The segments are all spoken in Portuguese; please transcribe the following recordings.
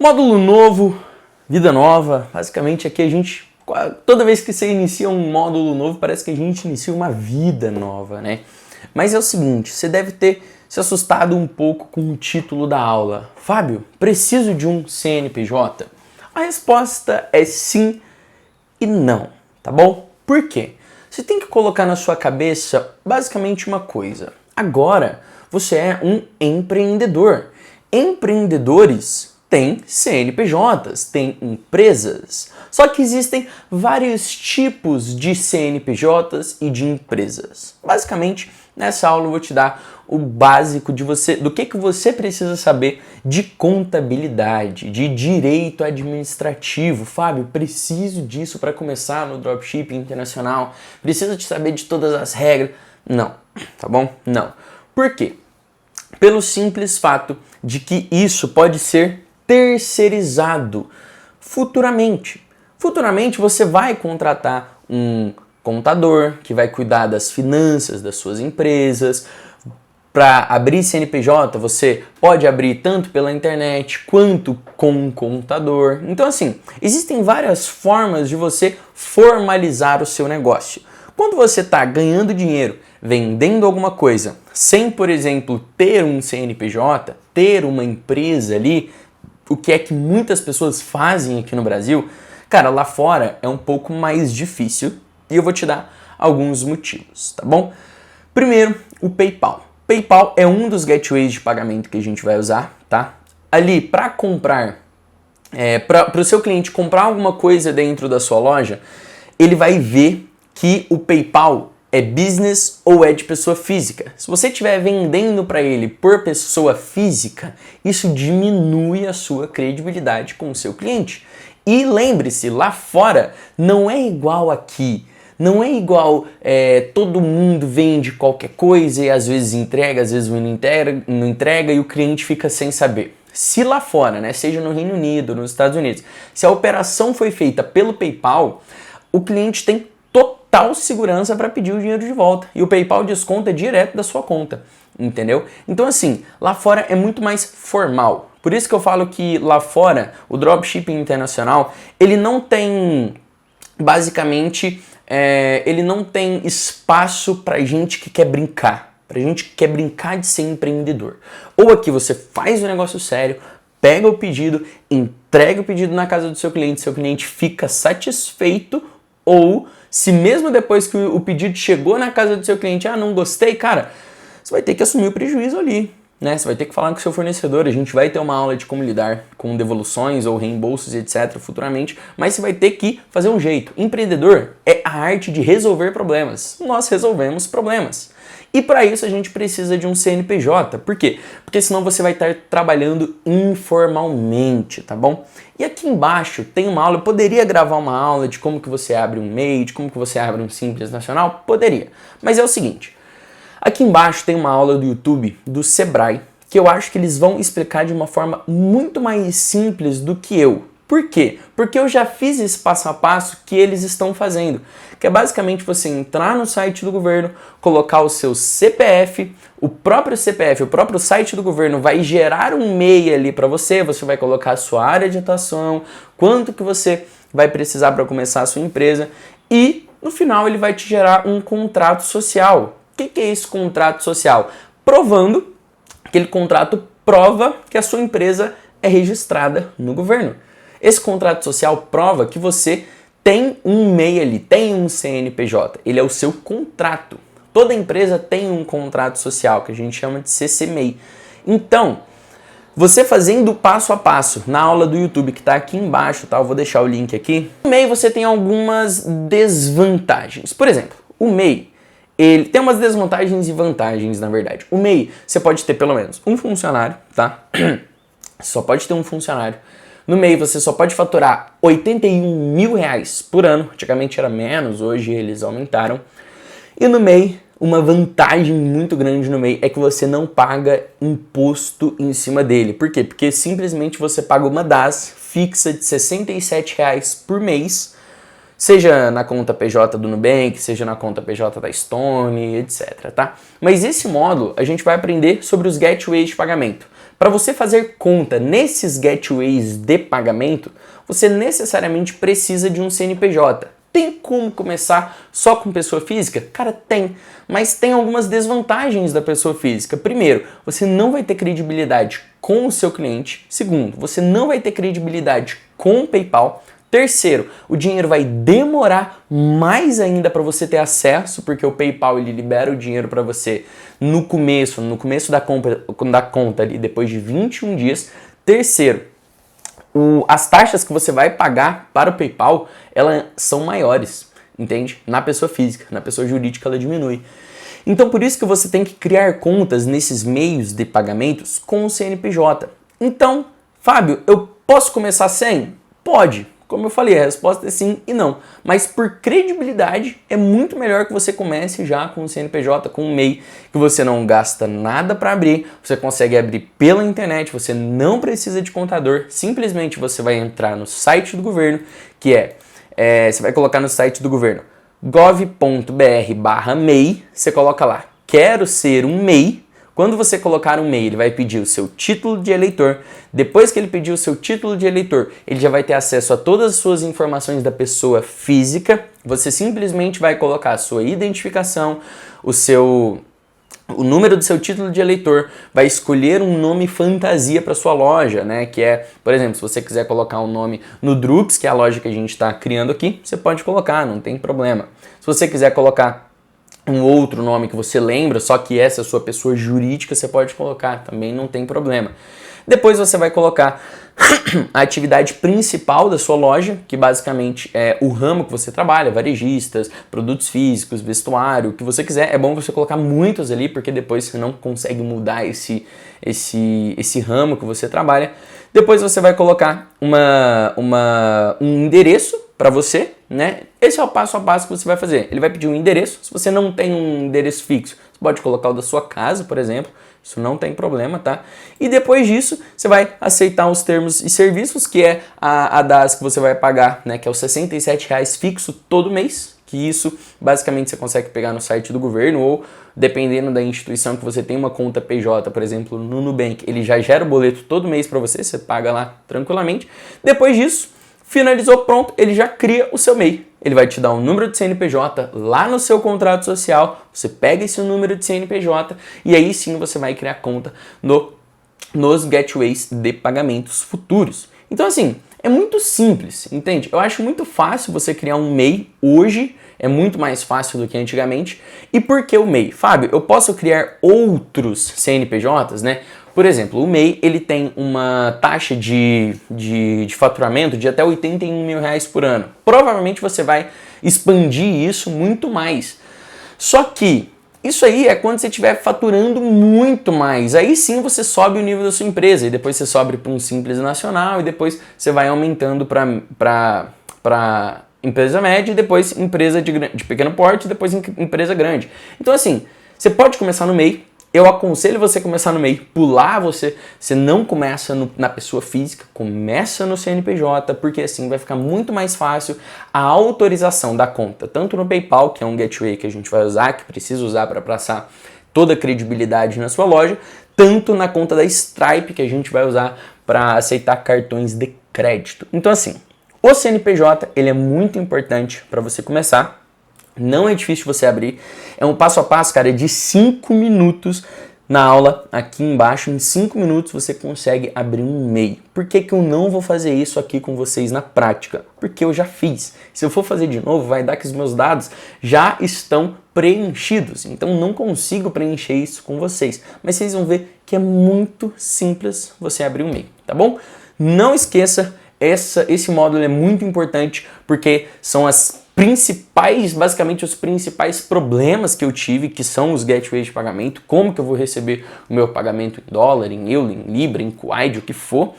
Módulo novo, vida nova. Basicamente aqui a gente, toda vez que você inicia um módulo novo, parece que a gente inicia uma vida nova, né? Mas é o seguinte, você deve ter se assustado um pouco com o título da aula. Fábio, preciso de um CNPJ? A resposta é sim e não, tá bom? Por quê? Você tem que colocar na sua cabeça basicamente uma coisa. Agora você é um empreendedor. Empreendedores têm CNPJs, têm empresas. Só que existem vários tipos de CNPJs e de empresas. Basicamente, nessa aula eu vou te dar o básico de do que você precisa saber de contabilidade, de direito administrativo. Fábio, preciso disso para começar no dropshipping internacional? Preciso de saber de todas as regras? Não, tá bom? Não. Por quê? Pelo simples fato de que isso pode ser terceirizado futuramente. Futuramente você vai contratar um contador que vai cuidar das finanças das suas empresas. Para abrir CNPJ, você pode abrir tanto pela internet quanto com um contador. Então, assim, existem várias formas de você formalizar o seu negócio. Quando você está ganhando dinheiro, vendendo alguma coisa, sem, por exemplo, ter um CNPJ, ter uma empresa ali, o que é que muitas pessoas fazem aqui no Brasil, cara, lá fora é um pouco mais difícil e eu vou te dar alguns motivos, tá bom? Primeiro, o PayPal. PayPal é um dos gateways de pagamento que a gente vai usar, tá? Ali, para comprar, para o seu cliente comprar alguma coisa dentro da sua loja, ele vai ver que o PayPal é business ou é de pessoa física. Se você estiver vendendo para ele por pessoa física, isso diminui a sua credibilidade com o seu cliente. E lembre-se, lá fora não é igual aqui. Não é igual todo mundo vende qualquer coisa e às vezes entrega, às vezes não entrega e o cliente fica sem saber. Se lá fora, né, seja no Reino Unido, nos Estados Unidos, se a operação foi feita pelo PayPal, o cliente tem total segurança para pedir o dinheiro de volta. E o PayPal desconta direto da sua conta, entendeu? Então assim, lá fora é muito mais formal. Por isso que eu falo que lá fora, o dropshipping internacional, ele não tem, basicamente, ele não tem espaço para gente que quer brincar. Pra gente que quer brincar de ser empreendedor. Ou aqui você faz o negócio sério, pega o pedido, entrega o pedido na casa do seu cliente fica satisfeito. Ou, se mesmo depois que o pedido chegou na casa do seu cliente, não gostei, cara, você vai ter que assumir o prejuízo ali, né? Você vai ter que falar com o seu fornecedor, a gente vai ter uma aula de como lidar com devoluções ou reembolsos, etc, futuramente, mas você vai ter que fazer um jeito. Empreendedor é a arte de resolver problemas. Nós resolvemos problemas. E para isso a gente precisa de um CNPJ. Por quê? Porque senão você vai estar trabalhando informalmente, tá bom? E aqui embaixo tem uma aula, eu poderia gravar uma aula de como que você abre um MEI, de como que você abre um Simples Nacional? Poderia. Mas é o seguinte, aqui embaixo tem uma aula do YouTube do Sebrae, que eu acho que eles vão explicar de uma forma muito mais simples do que eu. Por quê? Porque eu já fiz esse passo a passo que eles estão fazendo, que é basicamente você entrar no site do governo, colocar o seu CPF, o próprio site do governo vai gerar um MEI ali para você vai colocar a sua área de atuação, quanto que você vai precisar para começar a sua empresa e no final ele vai te gerar um contrato social. O que é esse contrato social? Provando, aquele contrato prova que a sua empresa é registrada no governo. Esse contrato social prova que você tem um MEI ali, tem um CNPJ, ele é o seu contrato. Toda empresa tem um contrato social, que a gente chama de CC-MEI. Então, você fazendo passo a passo na aula do YouTube, que está aqui embaixo, tá? Eu vou deixar o link aqui. No MEI você tem algumas desvantagens. Por exemplo, o MEI, ele tem umas desvantagens e vantagens, na verdade. O MEI, você pode ter pelo menos um funcionário, tá? Só pode ter um funcionário. No MEI você só pode faturar R$81 mil por ano, antigamente era menos, hoje eles aumentaram. E no MEI, uma vantagem muito grande no MEI é que você não paga imposto em cima dele. Por quê? Porque simplesmente você paga uma DAS fixa de R$67 por mês, seja na conta PJ do Nubank, seja na conta PJ da Stone, etc, tá? Mas esse módulo a gente vai aprender sobre os gateways de pagamento. Para você fazer conta nesses gateways de pagamento, você necessariamente precisa de um CNPJ. Tem como começar só com pessoa física? Cara, tem, mas tem algumas desvantagens da pessoa física. Primeiro, você não vai ter credibilidade com o seu cliente. Segundo, você não vai ter credibilidade com o PayPal. Terceiro, o dinheiro vai demorar mais ainda para você ter acesso, porque o PayPal ele libera o dinheiro para você no começo da conta ali, depois de 21 dias. Terceiro, as taxas que você vai pagar para o PayPal, elas são maiores, entende? Na pessoa física, na pessoa jurídica ela diminui. Então por isso que você tem que criar contas nesses meios de pagamentos com o CNPJ. Então, Fábio, eu posso começar sem? Pode. Como eu falei, a resposta é sim e não. Mas por credibilidade, é muito melhor que você comece já com o CNPJ, com o MEI, que você não gasta nada para abrir, você consegue abrir pela internet, você não precisa de contador, simplesmente você vai entrar no site do governo, que você vai colocar no site do governo gov.br/MEI, você coloca lá, quero ser um MEI. Quando você colocar um MEI, ele vai pedir o seu título de eleitor. Depois que ele pedir o seu título de eleitor, ele já vai ter acesso a todas as suas informações da pessoa física. Você simplesmente vai colocar a sua identificação, o número do seu título de eleitor, vai escolher um nome fantasia para sua loja, né? Que é, por exemplo, se você quiser colocar um nome no Drups, que é a loja que a gente está criando aqui, você pode colocar, não tem problema. Se você quiser colocar um outro nome que você lembra, só que essa é a sua pessoa jurídica, você pode colocar, também não tem problema. Depois você vai colocar a atividade principal da sua loja, que basicamente é o ramo que você trabalha, varejistas, produtos físicos, vestuário, o que você quiser. É bom você colocar muitos ali, porque depois você não consegue mudar esse ramo que você trabalha. Depois você vai colocar um endereço para você, né? Esse é o passo a passo que você vai fazer. Ele vai pedir um endereço. Se você não tem um endereço fixo, você pode colocar o da sua casa, por exemplo. Isso não tem problema, tá? E depois disso, você vai aceitar os termos e serviços, que é a DAS que você vai pagar, né? Que é os R$67 fixo todo mês. Que isso, basicamente, você consegue pegar no site do governo ou, dependendo da instituição que você tem uma conta PJ, por exemplo, no Nubank, ele já gera o boleto todo mês para você, você paga lá tranquilamente. Depois disso, finalizou, pronto, ele já cria o seu MEI. Ele vai te dar um número de CNPJ lá no seu contrato social, você pega esse número de CNPJ e aí sim você vai criar conta nos gateways de pagamentos futuros. Então assim, é muito simples, entende? Eu acho muito fácil você criar um MEI hoje, é muito mais fácil do que antigamente. E por que o MEI? Fábio, eu posso criar outros CNPJs, né? Por exemplo, o MEI ele tem uma taxa de faturamento de até R$81 mil por ano. Provavelmente você vai expandir isso muito mais. Só que isso aí é quando você estiver faturando muito mais. Aí sim você sobe o nível da sua empresa e depois você sobe para um simples nacional e depois você vai aumentando para empresa média e depois empresa de pequeno porte e depois empresa grande. Então assim, você pode começar no MEI. Eu aconselho você começar no MEI, pular você não começa na pessoa física, começa no CNPJ, porque assim vai ficar muito mais fácil a autorização da conta, tanto no PayPal, que é um gateway que a gente vai usar, que precisa usar para passar toda a credibilidade na sua loja, tanto na conta da Stripe, que a gente vai usar para aceitar cartões de crédito. Então assim, o CNPJ ele é muito importante para você começar. Não é difícil você abrir, é um passo a passo, cara, de 5 minutos na aula, aqui embaixo, em 5 minutos você consegue abrir um MEI. Por que que eu não vou fazer isso aqui com vocês na prática? Porque eu já fiz. Se eu for fazer de novo, vai dar que os meus dados já estão preenchidos, então não consigo preencher isso com vocês. Mas vocês vão ver que é muito simples você abrir um MEI, tá bom? Não esqueça, esse módulo é muito importante porque são basicamente os principais problemas que eu tive, que são os gateways de pagamento, como que eu vou receber o meu pagamento em dólar, em euro, em libra, em kuwait, o que for.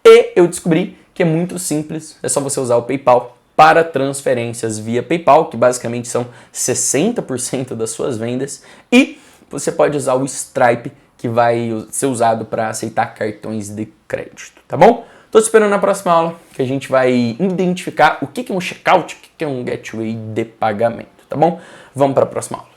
E eu descobri que é muito simples, é só você usar o PayPal para transferências via PayPal, que basicamente são 60% das suas vendas, e você pode usar o Stripe, que vai ser usado para aceitar cartões de crédito, tá bom? Tô esperando na próxima aula que a gente vai identificar o que é um checkout, o que é um gateway de pagamento, tá bom? Vamos para a próxima aula.